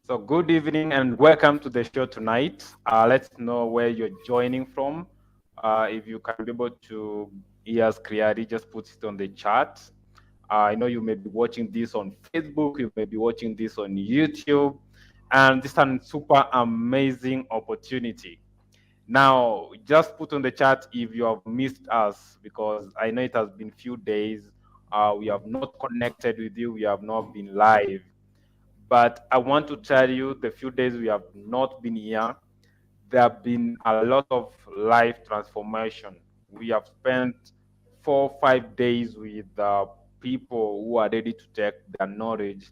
So good evening and welcome to the show tonight. Let's know where you're joining from. If you can be able to hear us clearly, just put it on the chat. I know you may be watching this on Facebook, you may be watching this on YouTube, and this is a super amazing opportunity. Now, just put on the chat if you have missed us, because I know it has been few days. We have not connected with you, we have not been live. But I want to tell you the few days we have not been here, there have been a lot of life transformation. We have spent 4 or 5 days with people who are ready to take their knowledge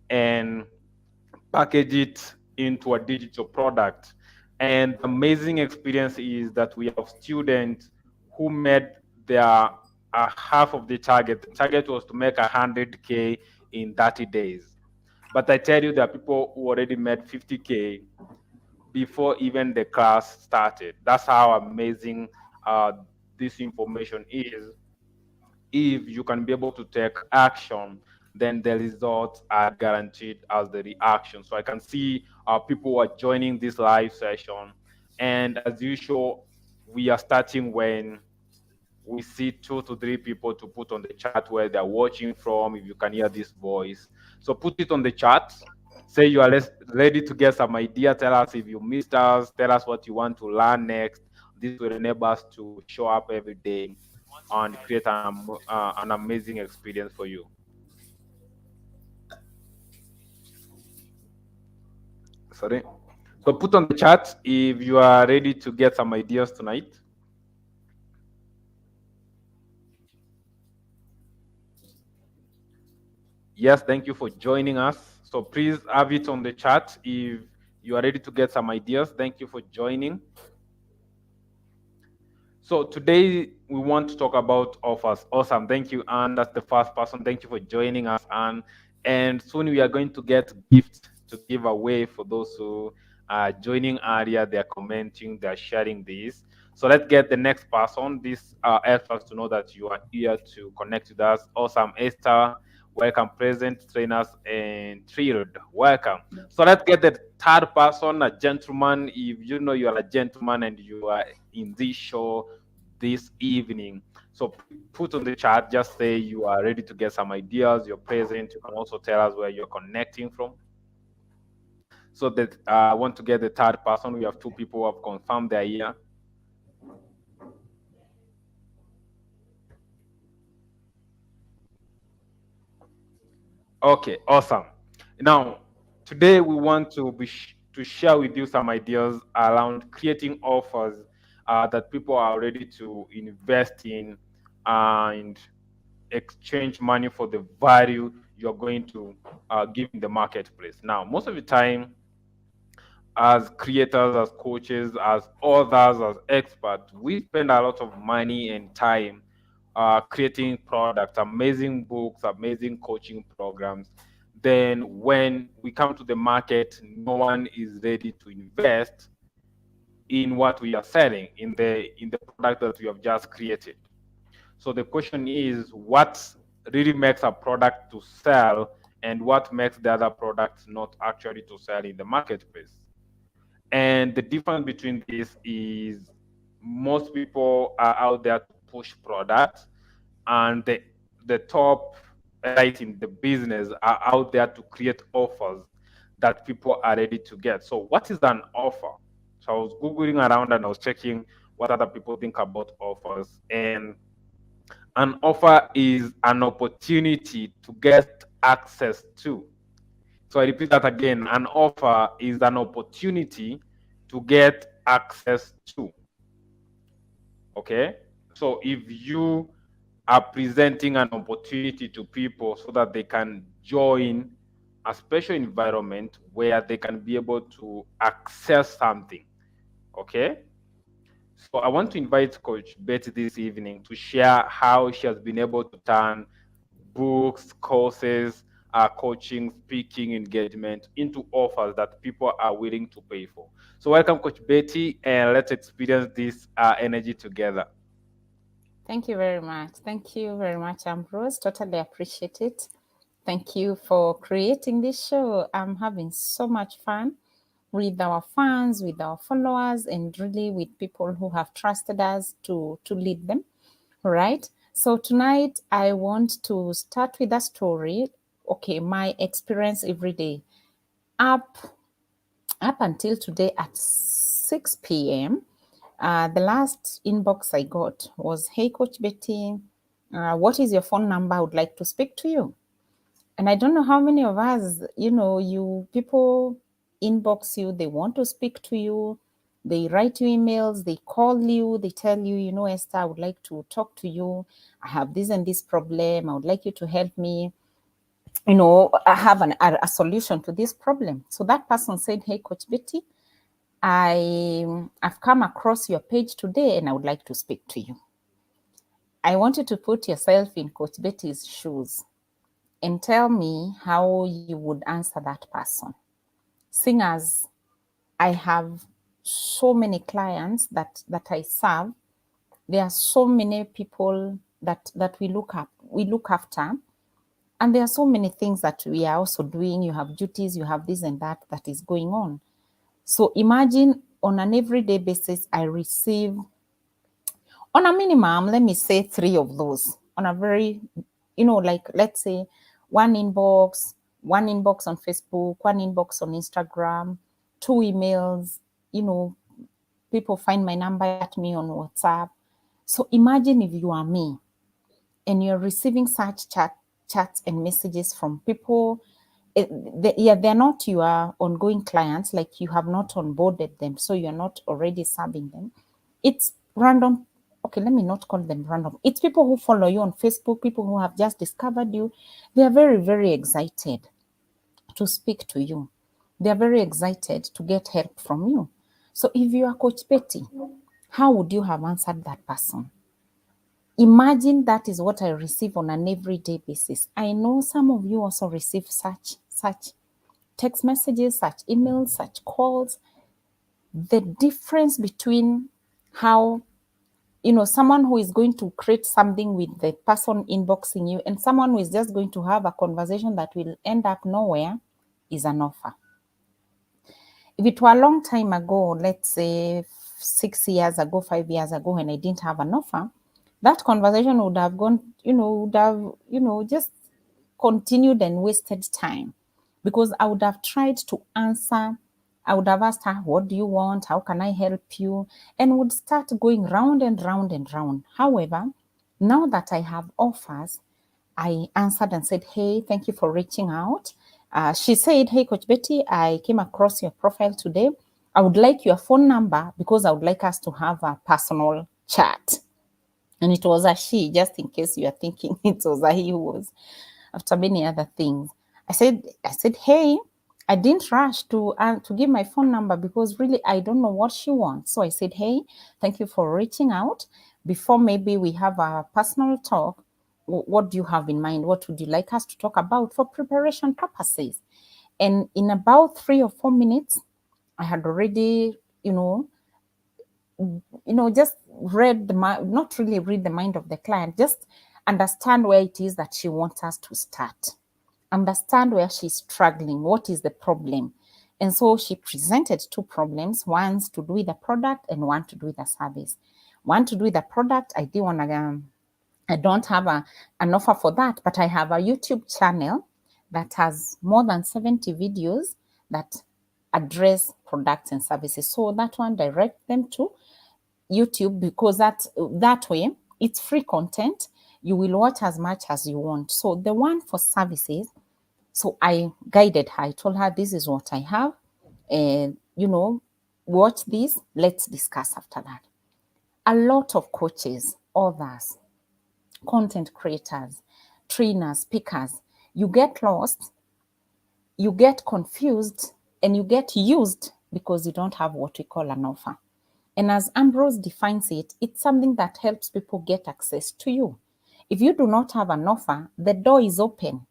and package it into a digital product. And the amazing experience is that we have students who made their half of the target. The target was to make 100K in 30 days. But I tell you, there are people who already made 50K before even the class started. That's how amazing uh, this information is. If you can be able to take action, then the results are guaranteed as the reaction. So I can see people who are joining this live session. And as usual, we are starting when we see 2 to 3 people to put on the chat where they're watching from, if you can hear this voice. So put it on the chat. Say you are ready to get some idea. Tell us if you missed us. Tell us what you want to learn next. This will enable us to show up every day and create an amazing experience for you. Sorry. So put on the chat if you are ready to get some ideas tonight. Yes, thank you for joining us. So please have it on the chat if you are ready to get some ideas. Thank you for joining. So today we want to talk about offers. Awesome. Thank you, Anne. That's the first person. Thank you for joining us, Anne. And soon we are going to get gifts to give away for those who are joining earlier. They're commenting, they're sharing this. So let's get the next person. This helps us to know that you are here to connect with us. Awesome, Esther. Welcome, present trainers and thrilled. Welcome. So let's get the third person, a gentleman. If you know you are a gentleman and you are in this show this evening, so put on the chat, just say you are ready to get some ideas, you're present. You can also tell us where you're connecting from. So that I want to get the third person. We have 2 people who have confirmed they're here. Okay, awesome. Now, today we want to to share with you some ideas around creating offers that people are ready to invest in and exchange money for the value you're going to give in the marketplace. Now, most of the time, as creators, as coaches, as authors, as experts, we spend a lot of money and time creating products, amazing books, amazing coaching programs. Then when we come to the market, no one is ready to invest in what we are selling, in the product that we have just created. So the question is, what really makes a product to sell and what makes the other products not actually to sell in the marketplace? And the difference between this is most people are out there to push products, and the top right in the business are out there to create offers that people are ready to get. So what is an offer? So I was Googling around and I was checking what other people think about offers. And an offer is an opportunity to get access to. So I repeat that again. An offer is an opportunity to get access to. Okay? So if you are presenting an opportunity to people so that they can join a special environment where they can be able to access something. Okay? So I want to invite Coach Betty this evening to share how she has been able to turn books, courses, coaching, speaking engagement into offers that people are willing to pay for. So welcome, Coach Betty, and let's experience this energy together. Thank you very much. Thank you very much, Ambrose. Totally appreciate it. Thank you for creating this show. I'm having so much fun with our fans, with our followers, and really with people who have trusted us to lead them. All right. So tonight I want to start with a story. Okay, my experience every day up up until today at 6 p.m. The last inbox I got was, "Hey, Coach Betty, what is your phone number? I would like to speak to you." And I don't know how many of us, you people inbox you, they want to speak to you, they write you emails, they call you, they tell you, Esther, I would like to talk to you. I have this and this problem. I would like you to help me. I have a solution to this problem. So that person said, "Hey, Coach Betty, I've come across your page today and I would like to speak to you." I want you to put yourself in Coach Betty's shoes and tell me how you would answer that person. Seeing as I have so many clients that I serve, there are so many people that we look after, and there are so many things that we are also doing. You have duties, you have this and that is going on. So imagine on an everyday basis, I receive, on a minimum, let me say 3 of those on a very, like let's say one inbox on Facebook, one inbox on Instagram, 2 emails, people find my number at me on WhatsApp. So imagine if you are me and you're receiving such chats and messages from people. They're not your ongoing clients, like you have not onboarded them, so you're not already serving them. It's random. Okay, let me not call them random. It's people who follow you on Facebook, people who have just discovered you. They are very, very excited to speak to you. They are very excited to get help from you. So if you are Coach Betty, how would you have answered that person? Imagine that is what I receive on an everyday basis. I know some of you also receive such text messages, such emails, such calls. The difference between how, someone who is going to create something with the person inboxing you and someone who is just going to have a conversation that will end up nowhere is an offer. If it were a long time ago, let's say 6 years ago, 5 years ago, when I didn't have an offer, that conversation would have gone, just continued and wasted time, because I would have tried to answer. I would have asked her, "What do you want? How can I help you?" And would start going round and round and round. However, now that I have offers, I answered and said, "Hey, thank you for reaching out." She said, "Hey, Coach Betty, I came across your profile today. I would like your phone number because I would like us to have a personal chat." And it was a she, just in case you are thinking it was a he who was, after many other things. I said, "Hey, I didn't rush to give my phone number because really I don't know what she wants." So I said, "Hey, thank you for reaching out. Before maybe we have a personal talk, what do you have in mind? What would you like us to talk about for preparation purposes?" And in about 3 or 4 minutes, I had already, just not really read the mind of the client, just understand where it is that she wants us to start, understand where she's struggling, what is the problem. And so she presented 2 problems, one to do with the product and one to do with the service. One to do with the product, I don't have an offer for that, but I have a YouTube channel that has more than 70 videos that address products and services. So that one, direct them to YouTube, because that way it's free content. You will watch as much as you want. So the one for services, so I guided her. I told her, "This is what I have, and watch this. Let's discuss after that." A lot of coaches, authors, content creators, trainers, speakers, you get lost, you get confused, and you get used because you don't have what we call an offer. And as Ambrose defines it, it's something that helps people get access to you. If you do not have an offer, the door is open.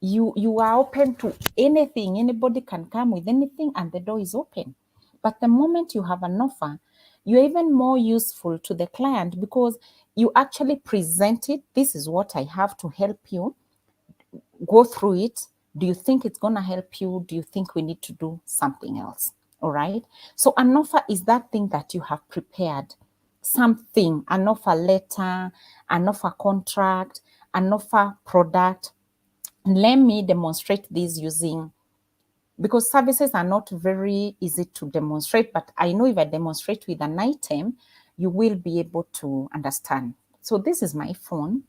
You are open to anything. Anybody can come with anything and the door is open. But the moment you have an offer, you're even more useful to the client because you actually present it. This is what I have to help you. go through it. Do you think it's going to help you? Do you think we need to do something else? All right. So an offer is that thing that you have prepared, something, an offer letter, an offer contract, an offer product. And let me demonstrate this using, because services are not very easy to demonstrate, but I know if I demonstrate with an item, you will be able to understand. So this is my phone,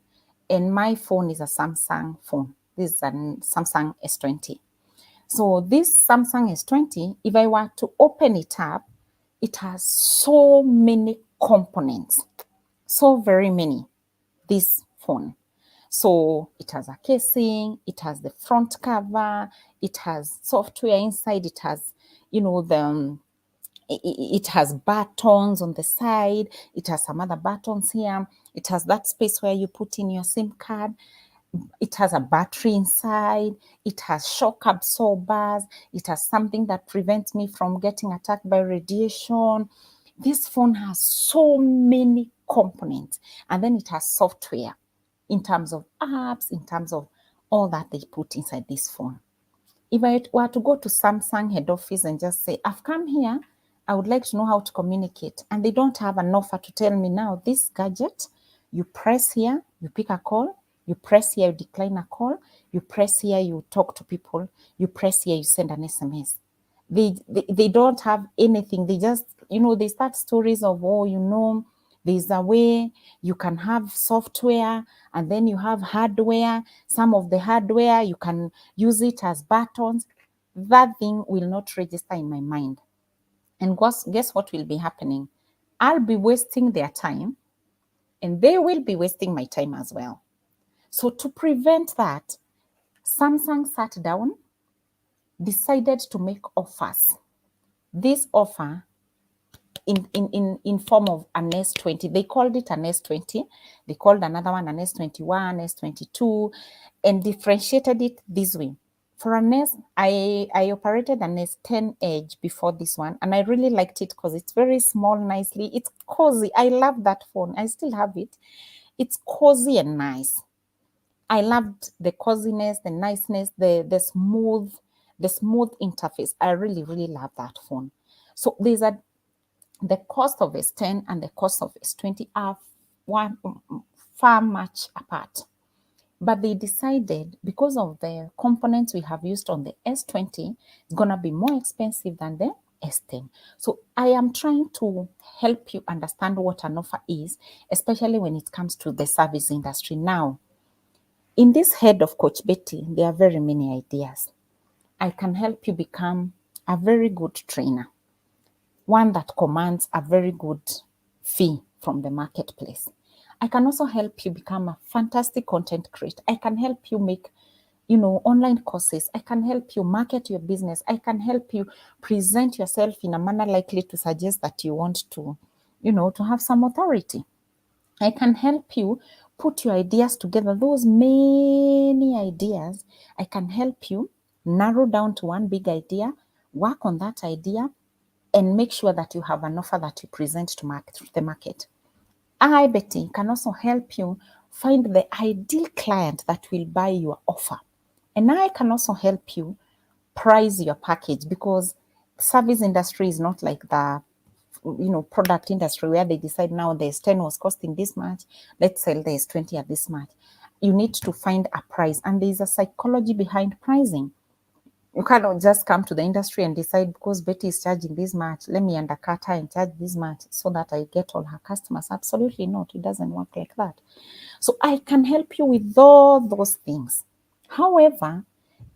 and my phone is a Samsung phone. This is a Samsung S20. So this Samsung S20, if I were to open it up, it has so many components, so very many, this phone. So it has a casing, it has the front cover, it has software inside, it has, you know, it has buttons on the side, it has some other buttons here, it has that space where you put in your SIM card, it has a battery inside, it has shock absorbers, it has something that prevents me from getting attacked by radiation. This phone has so many components, and then it has software in terms of apps, in terms of all that they put inside this phone. If I were to go to Samsung head office and just say, I've come here, I would like to know how to communicate, and they don't have an offer to tell me now, this gadget, you press here, you pick a call, you press here, you decline a call, you press here, you talk to people, you press here, you send an SMS. They don't have anything. They just, you know, they start stories of, oh, you know, there's a way you can have software and then you have hardware. Some of the hardware, you can use it as buttons. That thing will not register in my mind. And guess what will be happening? I'll be wasting their time and they will be wasting my time as well. So to prevent that, Samsung sat down, decided to make offers. This offer in form of an S20. They called it an S20. They called another one an S21, S22, and differentiated it this way. For an S, I operated an S10 Edge before this one, and I really liked it because it's very small, nicely. It's cozy. I love that phone. I still have it. It's cozy and nice. I loved the coziness, the niceness, the smooth interface. I really, really love that phone. So there's the cost of S10 and the cost of S20 are far much apart. But they decided, because of the components we have used on the S20, it's going to be more expensive than the S10. So I am trying to help you understand what an offer is, especially when it comes to the service industry. Now, in this head of Coach Betty, there are very many ideas. I can help you become a very good trainer, one that commands a very good fee from the marketplace. I can also help you become a fantastic content creator. I can help you make, you know, online courses. I can help you market your business. I can help you present yourself in a manner likely to suggest that you want to, you know, to have some authority. I can help you put your ideas together, those many ideas. I can help you narrow down to one big idea, work on that idea, and make sure that you have an offer that you present to the market. I, Betty, can also help you find the ideal client that will buy your offer. And I can also help you price your package, because service industry is not like the, you know, product industry where they decide now the S10 was costing this much, let's sell the S20 at this much. You need to find a price, and there's a psychology behind pricing. You cannot just come to the industry and decide, because Betty is charging this much, let me undercut her and charge this much so that I get all her customers. Absolutely not. It doesn't work like that. So I can help you with all those things. However,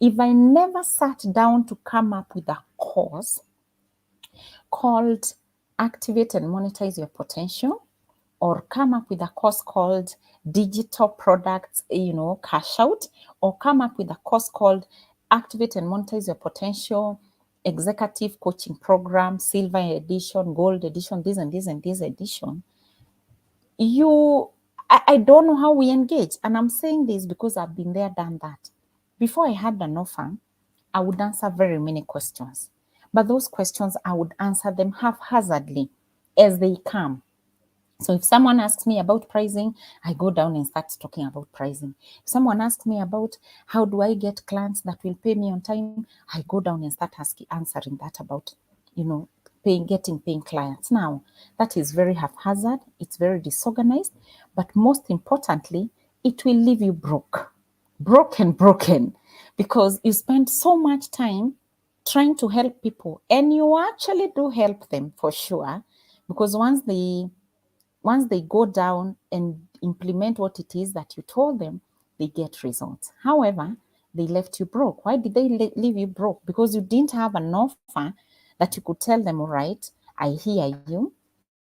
if I never sat down to come up with a course called Activate and Monetize Your Potential, or come up with a course called Digital Products, you know, Cash Out, or come up with a course called Activate and Monetize Your Potential Executive Coaching Program, Silver Edition, Gold Edition, this and this and this edition, I don't know how we engage. And I'm saying this because I've been there, done that. Before I had an offer, I would answer very many questions. But those questions, I would answer them haphazardly as they come. So if someone asks me about pricing, I go down and start talking about pricing. If someone asks me about how do I get clients that will pay me on time, I go down and start answering that about, paying clients. Now, that is very haphazard, it's very disorganized, but most importantly, it will leave you broken, because you spend so much time trying to help people, and you actually do help them for sure, because once they go down and implement what it is that you told them, they get results. However, they left you broke. Why did they leave you broke? Because you didn't have an offer that you could tell them, all right, I hear you,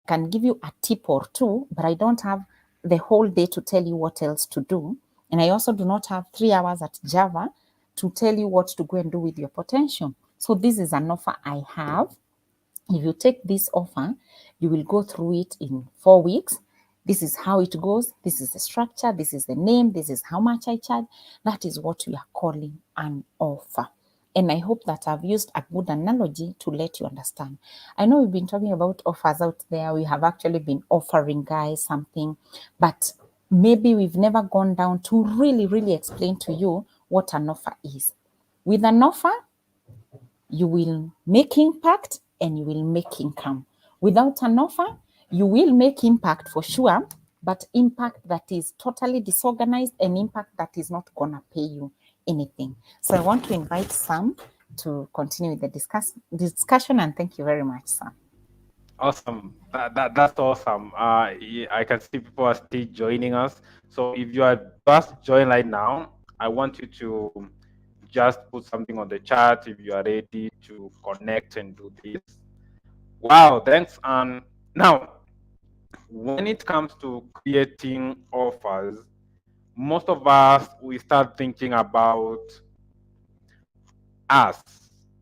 I can give you a tip or two, but I don't have the whole day to tell you what else to do. And I also do not have 3 hours at Java to tell you what to go and do with your potential. So this is an offer I have. If you take this offer, you will go through it in 4 weeks. This is how it goes. This is the structure. This is the name. This is how much I charge. That is what we are calling an offer. And I hope that I've used a good analogy to let you understand. I know we've been talking about offers out there. We have actually been offering guys something, but maybe we've never gone down to really, really explain to you what an offer is. With an offer, you will make impact and you will make income. Without an offer, you will make impact for sure, but impact that is totally disorganized and impact that is not going to pay you anything. So I want to invite Sam to continue with the discussion, and thank you very much, Sam. Awesome. That's awesome. I can see people are still joining us. So if you are just joining right now, I want you to just put something on the chat if you are ready to connect and do this. Wow, thanks. And now, when it comes to creating offers, most of us, we start thinking about us,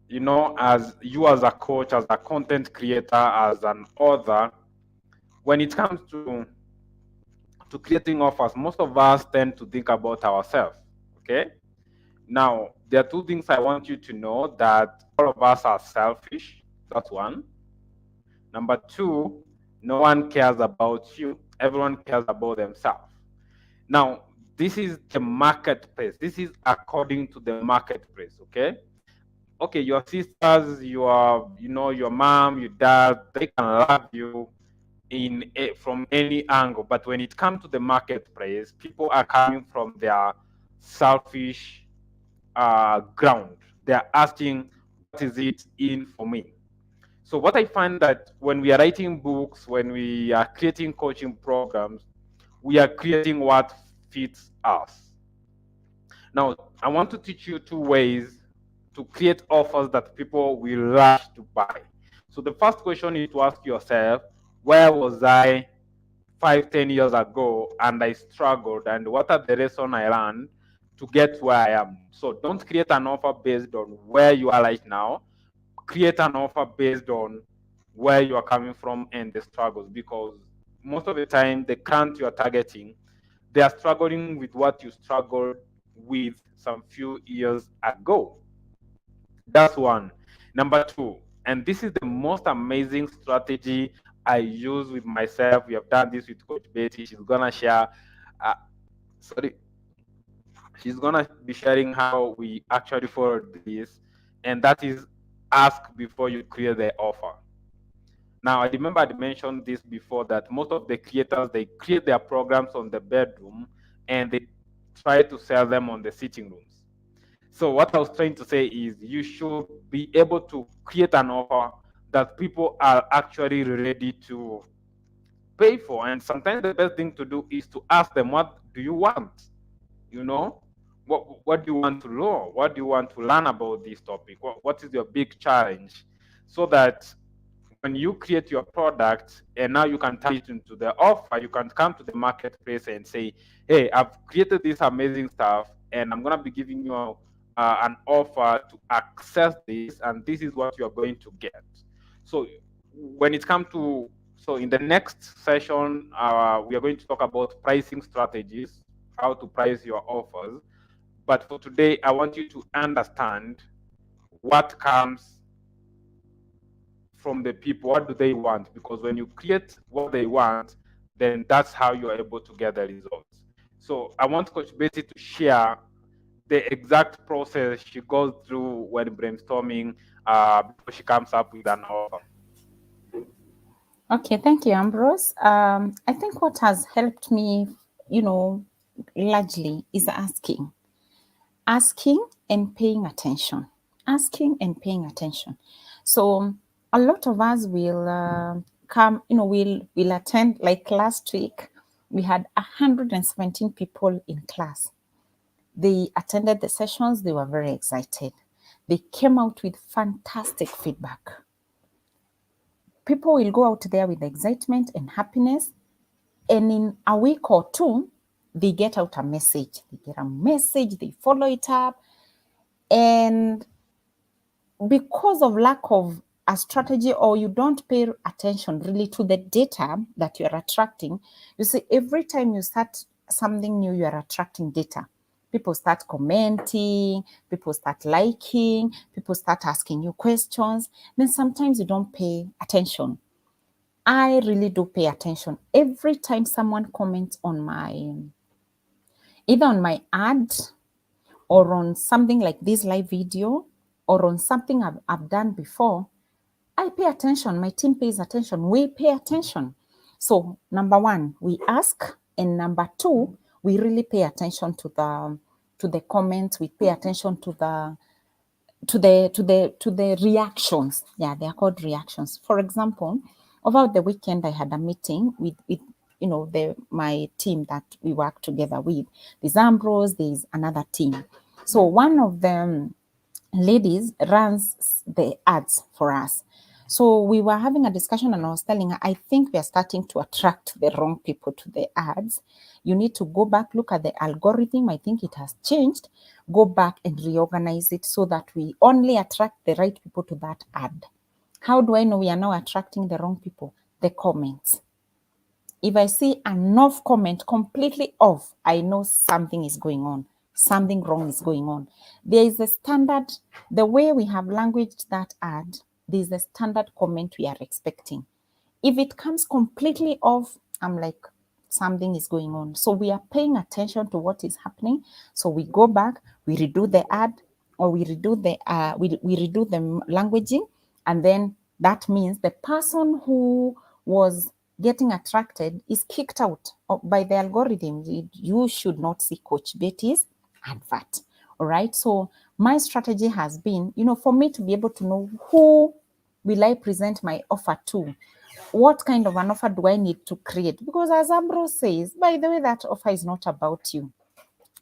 as you as a coach, as a content creator, as an author. When it comes to creating offers, most of us tend to think about ourselves. Okay. Now, there are two things I want you to know: that all of us are selfish. That's one. Number two, no one cares about you. Everyone cares about themselves. Now, this is the marketplace. This is according to the marketplace. Okay. Okay, your sisters, your mom, your dad, they can love you from any angle, but when it comes to the marketplace, people are coming from their selfish ground. They are asking, what is it in for me? So what I find that when we are writing books, when we are creating coaching programs, we are creating what fits us. Now, I want to teach you two ways to create offers that people will rush to buy. So the first question is to ask yourself, where was I 5-10 years ago and I struggled, and what are the lessons I learned to get where I am? So don't create an offer based on where you are right now. Create an offer based on where you are coming from and the struggles, because most of the time the client you are targeting, they are struggling with what you struggled with some few years ago. That's one. Number two, and this is the most amazing strategy I use with myself. We have done this with Coach Betty. She's gonna share. Sorry, she's gonna be sharing how we actually followed this, and that is ask before you create the offer. Now, I remember I mentioned this before, that most of the creators, they create their programs on the bedroom and they try to sell them on the sitting rooms. So what I was trying to say is you should be able to create an offer that people are actually ready to pay for. And sometimes the best thing to do is to ask them, what do you want? What do you want to know? What do you want to learn about this topic? What is your big challenge? So that when you create your product and now you can turn it into the offer, you can come to the marketplace and say, hey, I've created this amazing stuff and I'm going to be giving you an offer to access this, and this is what you're going to get. So when it comes to, so in the next session, we are going to talk about pricing strategies, how to price your offers. But for today, I want you to understand what comes from the people. What do they want? Because when you create what they want, then that's how you're able to get the results. So I want Coach Betty to share the exact process she goes through when brainstorming before she comes up with an offer. Okay, thank you, Ambrose. I think what has helped me, largely is asking and paying attention. Asking and paying attention. So a lot of us will come, will attend. Like last week, we had 117 people in class. They attended the sessions. They were very excited. They came out with fantastic feedback. People will go out there with excitement and happiness, and in a week or two, they get out a message. They get a message, they follow it up, and because of lack of a strategy, or you don't pay attention really to the data that you're attracting, you see, every time you start something new, you're attracting data. People start commenting, people start liking, people start asking you questions. Then sometimes you don't pay attention. I really do pay attention. Every time someone comments on either on my ad or on something like this live video or on something I've done before, I pay attention. My team pays attention. We pay attention. So number one, we ask, and number two, we really pay attention to the comments. We pay attention to the reactions. Yeah, they are called reactions. For example, over the weekend, I had a meeting with my team that we work together with. There's Ambrose, there's another team. So one of them ladies runs the ads for us. So we were having a discussion, and I was telling her, I think we are starting to attract the wrong people to the ads. You need to go back, look at the algorithm. I think it has changed. Go back and reorganize it so that we only attract the right people to that ad. How do I know we are now attracting the wrong people? The comments. If I see an off comment, completely off, I know something is going on. Something wrong is going on. There is a standard, the way we have languaged that ad, there is a standard comment we are expecting. If it comes completely off, I'm like, something is going on. So we are paying attention to what is happening. So we go back, we redo the ad, or we redo the languaging, and then that means the person who was getting attracted is kicked out by the algorithm. You should not see Coach Betty's advert. All right. So my strategy has been, for me to be able to know who will I present my offer to. What kind of an offer do I need to create? Because as Ambrose says, by the way, that offer is not about you,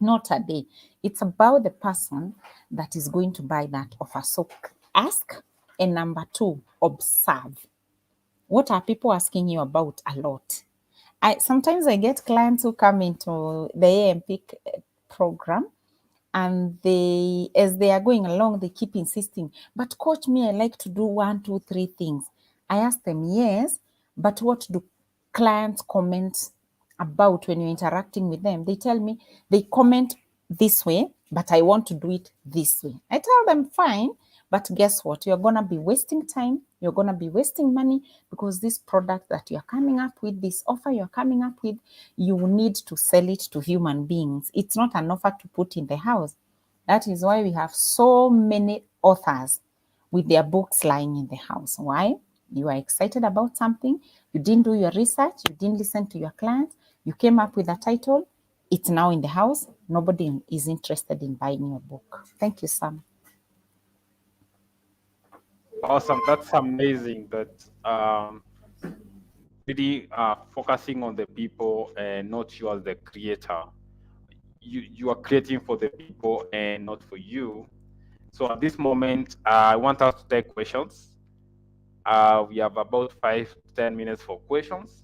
not a day. It's about the person that is going to buy that offer. So ask, and number two, observe. What are people asking you about a lot? Sometimes I get clients who come into the AMP program, and as they are going along, they keep insisting, but coach, me, I like to do 1, 2, 3 things. I ask them, yes, but what do clients comment about when you're interacting with them? They tell me they comment this way, but I want to do it this way. I tell them, fine, but guess what? You're going to be wasting time. You're going to be wasting money, because this product that you're coming up with, this offer you're coming up with, you need to sell it to human beings. It's not an offer to put in the house. That is why we have so many authors with their books lying in the house. Why? You are excited about something. You didn't do your research. You didn't listen to your clients. You came up with a title. It's now in the house. Nobody is interested in buying your book. Thank you, Sam. Awesome. That's amazing. That really focusing on the people and not you as the creator. You are creating for the people and not for you. So at this moment, I want us to take questions. We have about 5 to 10 minutes for questions.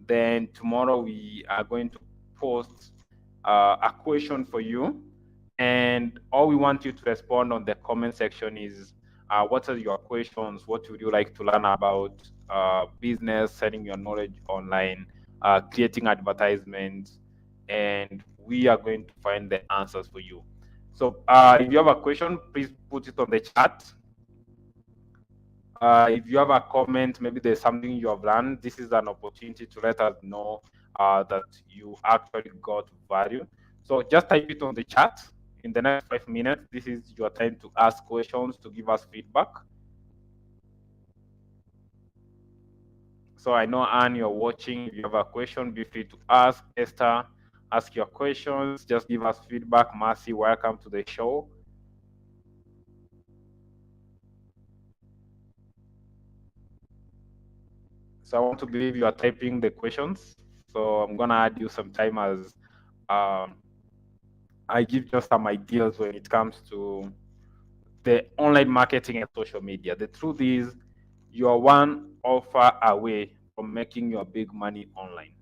Then tomorrow we are going to post a question for you, and all we want you to respond on the comment section is what are your questions, what would you like to learn about business, selling your knowledge online, creating advertisements, and we are going to find the answers for you. So if you have a question, please put it on the chat. If you have a comment, maybe there's something you have learned, this is an opportunity to let us know that you actually got value. So just type it on the chat. In the next 5 minutes, this is your time to ask questions, to give us feedback. So I know, Anne, you're watching. If you have a question, be free to ask. Esther, ask your questions. Just give us feedback. Mercy, welcome to the show. So I want to believe you are typing the questions. So I'm gonna add you some time as I give just some ideas when it comes to the online marketing and social media. The truth is, you are one offer away from making your big money online.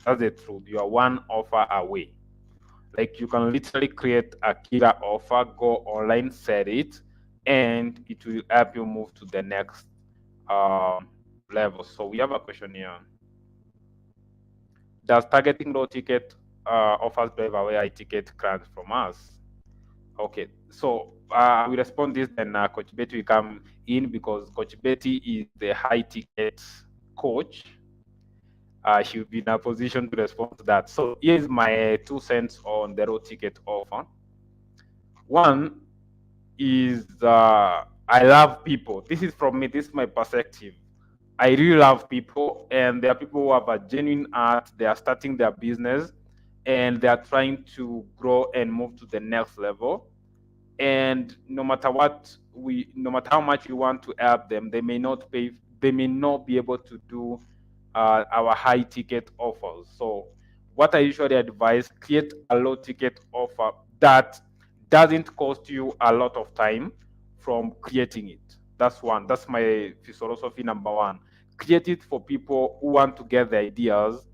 That's the truth. You are one offer away. Like, you can literally create a killer offer, go online, sell it, and it will help you move to the next level. So we have a question here. Does targeting low ticket offers drive away high ticket clients from us? Okay, so we respond this, then Coach Betty will come in, because Coach Betty is the high ticket coach. She will be in a position to respond to that. So here's my 2 cents on the low ticket offer. One is I love people. This is from me. This is my perspective. I really love people, and there are people who have a genuine heart. They are starting their business, and they are trying to grow and move to the next level. And no matter how much we want to help them, they may not pay. They may not be able to do our high ticket offers. So, what I usually advise: create a low ticket offer that doesn't cost you a lot of time from creating it. That's one. That's my philosophy number one. Create it for people who want to get the ideas,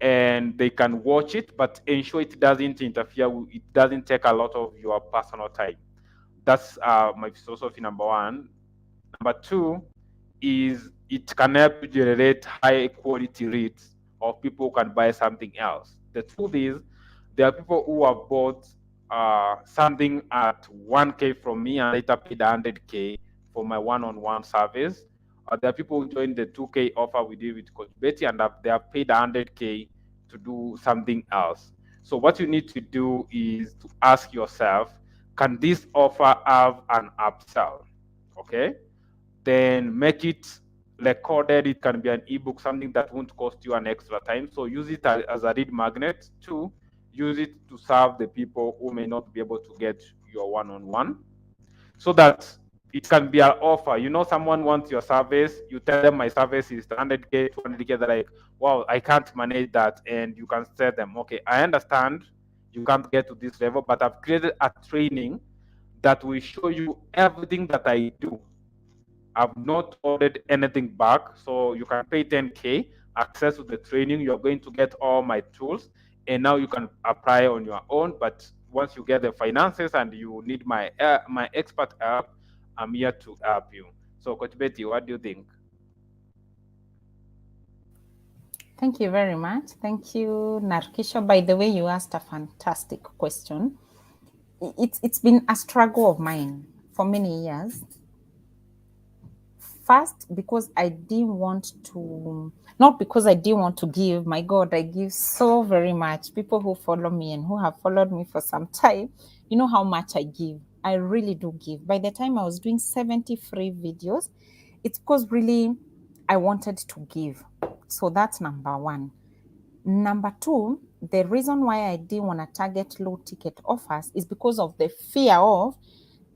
and they can watch it, but ensure it doesn't interfere. It doesn't take a lot of your personal time. That's my philosophy number one. Number two is it can help you generate high quality leads of people who can buy something else. The truth is, there are people who have bought something at 1K from me and later paid 100K for my one-on-one service. There are people who joined the 2K offer we did with Coach Betty, and they have paid 100K to do something else. So what you need to do is to ask yourself, can this offer have an upsell? Okay, then make it recorded. It can be an ebook, something that won't cost you an extra time. So use it as a lead magnet. Two, use it to serve the people who may not be able to get your one-on-one, so that it can be an offer. You know, someone wants your service, you tell them my service is 100K, 200K. They're like, wow, I can't manage that. And you can tell them, okay, I understand you can't get to this level, but I've created a training that will show you everything that I do. I've not ordered anything back, so you can pay 10K, access to the training. You're going to get all my tools, and now you can apply on your own. But once you get the finances and you need my expert help, I'm here to help you. So, Coach Betty, what do you think? Thank you very much. Thank you, Narkisha. By the way, you asked a fantastic question. It's been a struggle of mine for many years. First, because I didn't want to, not because I didn't want to give. My God, I give so very much. People who follow me and who have followed me for some time, you know how much I give. I really do give. By the time I was doing 70 free videos, it's because really I wanted to give. So that's number one. Number two, the reason why I didn't want to target low ticket offers is because of the fear of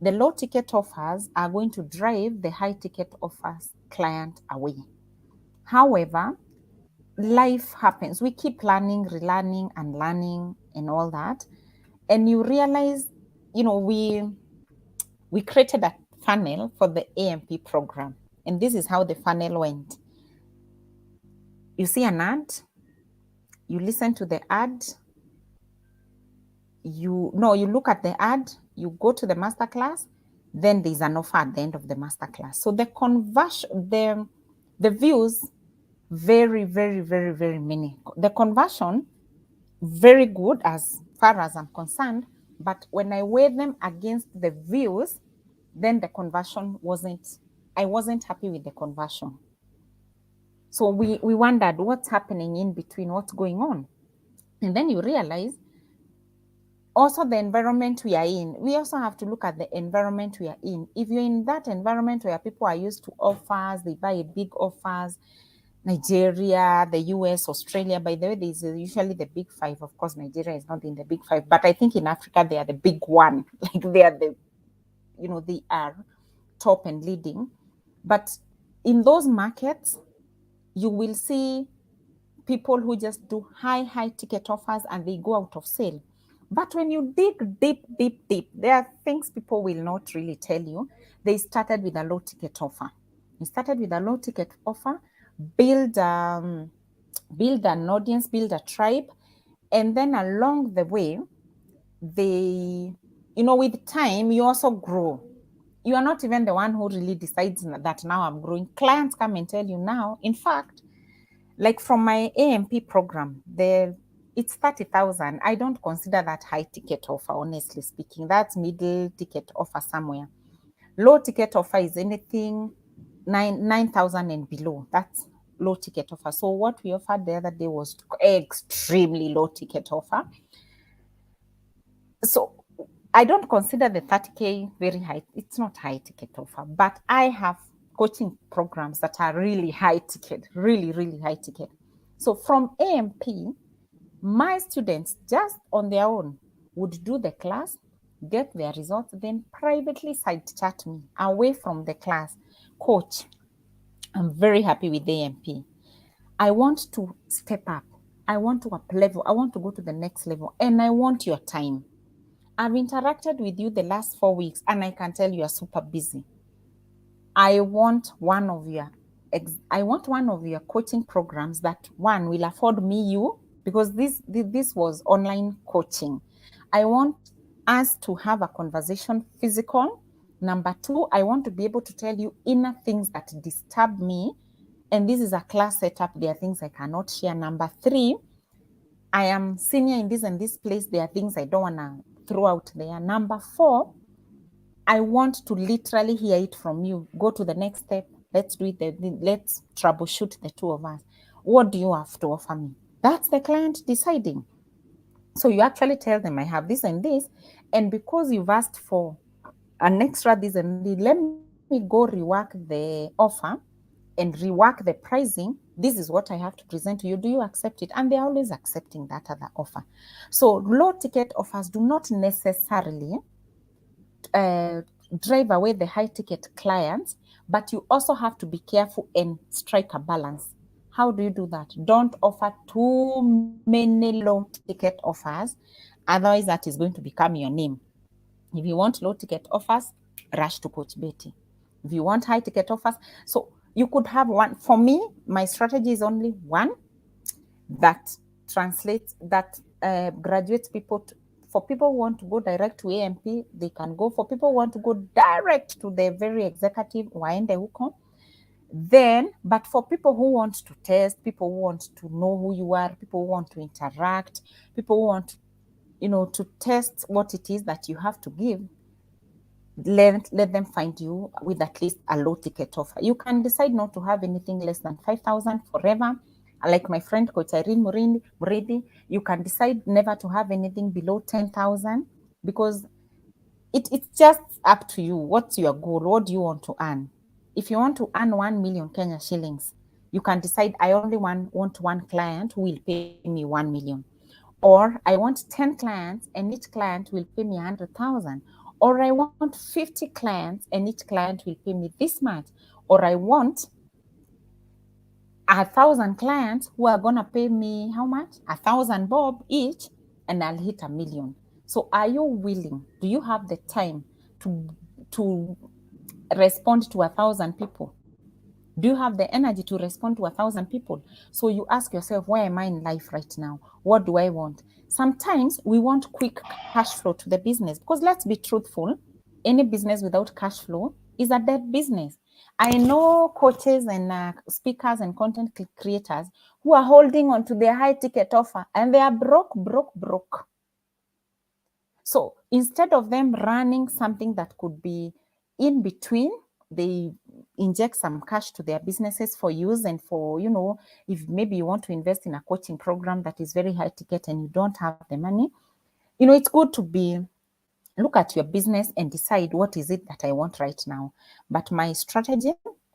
the low ticket offers are going to drive the high ticket offers client away. However, life happens. We keep learning, relearning, and learning, and all that. And you realize, you know, we created a funnel for the AMP program. And this is how the funnel went. You see an ad, you listen to the ad, you look at the ad, you go to the masterclass, then there's an offer at the end of the masterclass. So the conversion, the views, very, very, very, very many. The conversion, very good as far as I'm concerned, but when I weigh them against the views, then the conversion wasn't, I wasn't happy with the conversion. So we wondered what's happening in between, what's going on. And then you realize also the environment we are in. We also have to look at the environment we are in. If you're in that environment where people are used to offers, they buy big offers, Nigeria, the US, Australia. By the way, there's usually the big five. Of course, Nigeria is not in the big five, but I think in Africa they are the big one. Like they are the, they are top and leading. But in those markets, you will see people who just do high ticket offers and they go out of sale. But when you dig deep, there are things people will not really tell you. They started with a low ticket offer. They started with a low ticket offer, build an audience, build a tribe, and then along the way, they, with time, you also grow. You are not even the one who really decides that now I'm growing. Clients come and tell you now. In fact, like from my AMP program, it's 30,000. I don't consider that high ticket offer, honestly speaking. That's middle ticket offer somewhere. Low ticket offer is anything 9,000 and below. That's low ticket offer. So what we offered the other day was extremely low ticket offer. So I don't consider the 30K very high. It's not high ticket offer, but I have coaching programs that are really high ticket, really high ticket. So from AMP, my students just on their own would do the class, get their results, then privately side chat me away from the class. Coach, I'm very happy with AMP. I want to step up. I want to up level. I want to go to the next level, and I want your time. I've interacted with you the last 4 weeks, and I can tell you are super busy. I want one of your coaching programs that one will afford me you, because this was online coaching. I want us to have a conversation physical. Number 2, I want to be able to tell you inner things that disturb me. And this is a class setup. There are things I cannot share. Number 3, I am senior in this and this place. There are things I don't want to throw out there. Number 4, I want to literally hear it from you. Go to the next step. Let's do it. Let's troubleshoot the two of us. What do you have to offer me? That's the client deciding. So you actually tell them, I have this and this. And because you've asked for an extra this and this, let me go rework the offer and rework the pricing. This is what I have to present to you. Do you accept it? And they're always accepting that other offer. So low ticket offers do not necessarily drive away the high ticket clients, but you also have to be careful and strike a balance. How do you do that? Don't offer too many low ticket offers, otherwise that is going to become your name. If you want low ticket offers, rush to Coach Betty. If you want high ticket offers, so you could have one. For me, my strategy is only one that translates, that graduates people for people who want to go direct to AMP, they can go. For people who want to go direct to the very executive, waende huko. Then, but for people who want to test, people who want to know who you are, people who want to interact, people who want, to test what it is that you have to give, let them find you with at least a low ticket offer. You can decide not to have anything less than 5,000 forever. Like my friend Coach Irene Muridi, you can decide never to have anything below 10,000, because it's just up to you. What's your goal? What do you want to earn? If you want to earn 1 million Kenya shillings, you can decide I only want one client who will pay me 1 million. Or I want 10 clients and each client will pay me 100,000. Or I want 50 clients and each client will pay me this much. Or I want 1,000 clients who are gonna pay me how much? 1,000 bob each, and I'll hit 1 million. So are you willing? Do you have the time to respond to 1,000 people? Do you have the energy to respond to 1,000 people? So you ask yourself, where am I in life right now? What do I want? Sometimes we want quick cash flow to the business, because let's be truthful, any business without cash flow is a dead business. I know coaches and speakers and content creators who are holding on to their high ticket offer and they are broke. So instead of them running something that could be in between, they inject some cash to their businesses for use and for, you know, if maybe you want to invest in a coaching program that is very high ticket and you don't have the money, you know, it's good to look at your business and decide what is it that I want right now. But my strategy,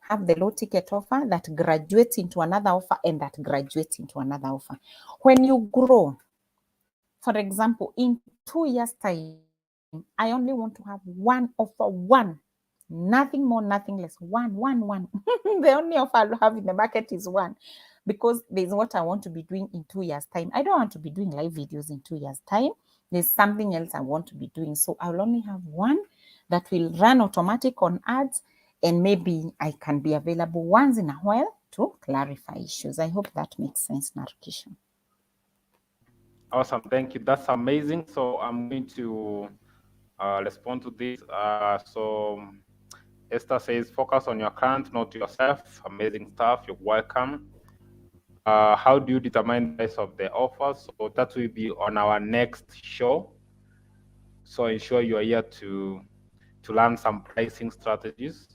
have the low ticket offer that graduates into another offer and that graduates into another offer. When you grow, for example, in 2 years' time, I only want to have one offer, one, nothing more, nothing less, one. The only offer I'll have in the market is one, because there's what I want to be doing in 2 years' time. I don't want to be doing live videos in 2 years' time. There's something else I want to be doing. So I'll only have one that will run automatic on ads, and maybe I can be available once in a while to clarify issues. I hope that makes sense, Narukisha. Awesome, thank you. That's amazing. So I'm going to respond to this. So Esther says, focus on your client, not yourself. Amazing stuff. You're welcome. How do you determine the price of the offers? So that will be on our next show. So ensure you are here to learn some pricing strategies.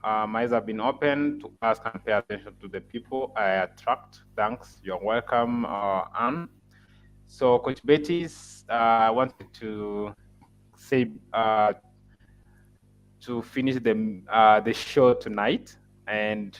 My eyes have been open to ask and pay attention to the people I attract. Thanks. You're welcome, Anne. So Coach Betty's, I wanted to say to finish the show tonight, and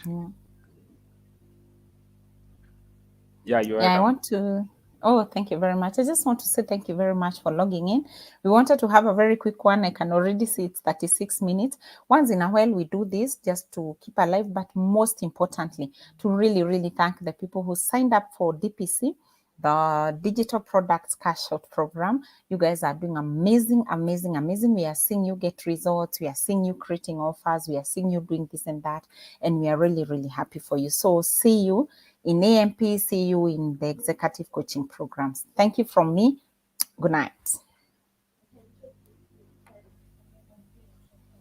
yeah, you're welcome. I want to. Oh, thank you very much. I just want to say thank you very much for logging in. We wanted to have a very quick one. I can already see it's 36 minutes. Once in a while, we do this just to keep alive, but most importantly, to really, really thank the people who signed up for DPC, the Digital Products Cash Out Program. You guys are doing amazing. We are seeing you get results. We are seeing you creating offers. We are seeing you doing this and that. And we are really, really happy for you. So see you in AMP, see you in the executive coaching programs. Thank you from me. Good night.